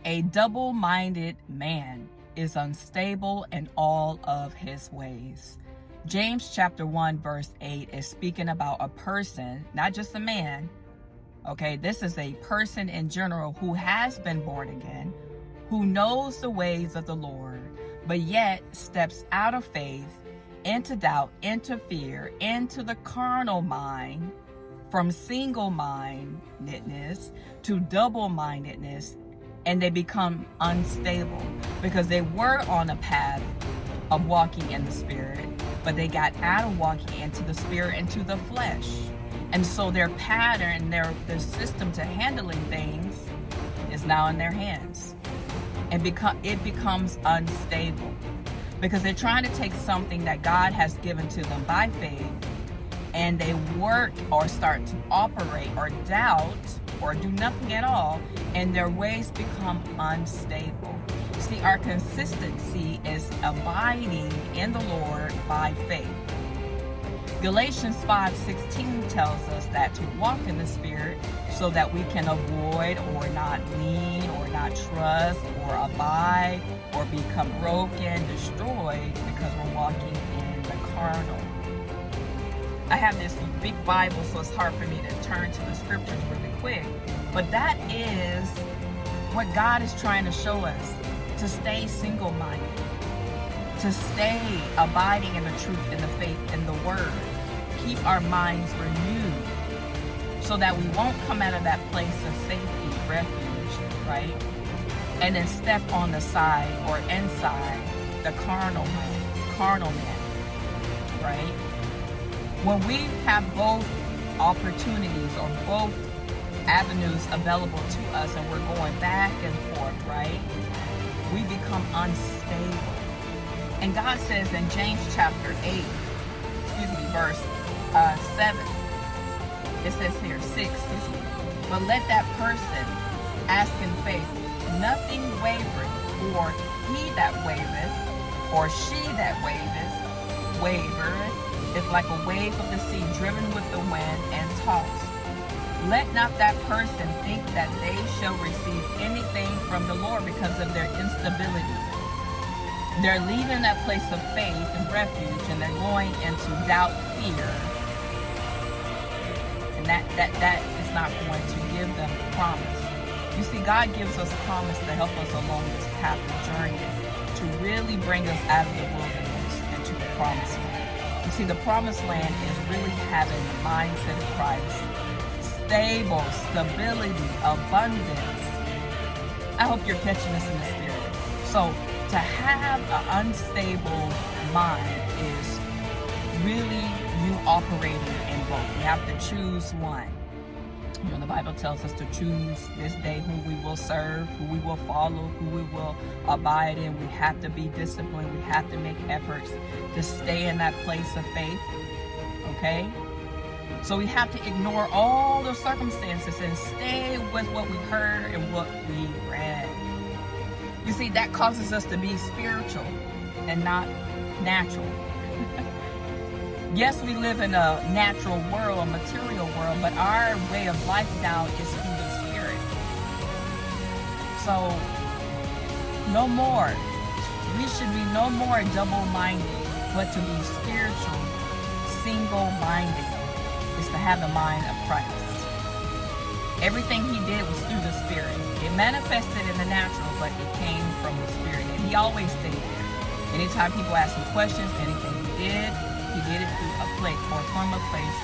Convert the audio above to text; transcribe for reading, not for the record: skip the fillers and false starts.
A double-minded man is unstable in all of his ways. James chapter 1 verse 8 is speaking about a person, not just a man. Okay, this is a person in general who has been born again, who knows the ways of the Lord, but yet steps out of faith, into doubt, into fear, into the carnal mind, from single-mindedness to double-mindedness, and they become unstable because they were on a path of walking in the Spirit, but they got out of walking into the Spirit, into the flesh. And so their pattern, their system to handling things is now in their hands. And it becomes unstable because they're trying to take something that God has given to them by faith, and they work or start to operate or doubt or do nothing at all, and their ways become unstable. See, our consistency is abiding in the Lord by faith. Galatians 5:16 tells us that to walk in the Spirit so that we can avoid or not lean or not trust or abide or become broken, destroyed because we're walking in the carnal. I have this big Bible, so it's hard for me to turn to the scriptures really quick. But that is what God is trying to show us, to stay single-minded, to stay abiding in the truth, in the faith, in the word. Keep our minds renewed so that we won't come out of that place of safety, refuge, right? And then step on the side or inside the carnal man, right? When we have both opportunities or both avenues available to us and we're going back and forth, right? We become unstable. And God says in James chapter 8, verse 7, it says here, 6, but let that person ask in faith, nothing wavering, for he that wavereth, or she that wavereth, is like a wave of the sea driven with the wind and tossed. Let not that person think that they shall receive anything from the Lord because of their instability. They're leaving that place of faith and refuge, and they're going into doubt, fear. And that is not going to give them the promise. You see, God gives us promise to help us along this path of journey, to really bring us out of the wilderness into the promised land. You see, the promised land is really having the mindset of Christ. Stable, stability, abundance. I hope you're catching this in the spirit. So to have an unstable mind is really you operating in both. You have to choose one. You know, the Bible tells us to choose this day who we will serve, who we will follow, who we will abide in. We have to be disciplined. We have to make efforts to stay in that place of faith. Okay? So we have to ignore all the circumstances and stay with what we heard and what we read. You see, that causes us to be spiritual and not natural. Yes, we live in a natural world, a material world, but our way of life now is through the Spirit. So, no more. We should be no more double-minded, but to be spiritual, single-minded. Is to have the mind of Christ. Everything he did was through the Spirit. It manifested in the natural, but it came from the Spirit. And he always stayed there. Anytime people ask him questions, anything he did it through a place or from a place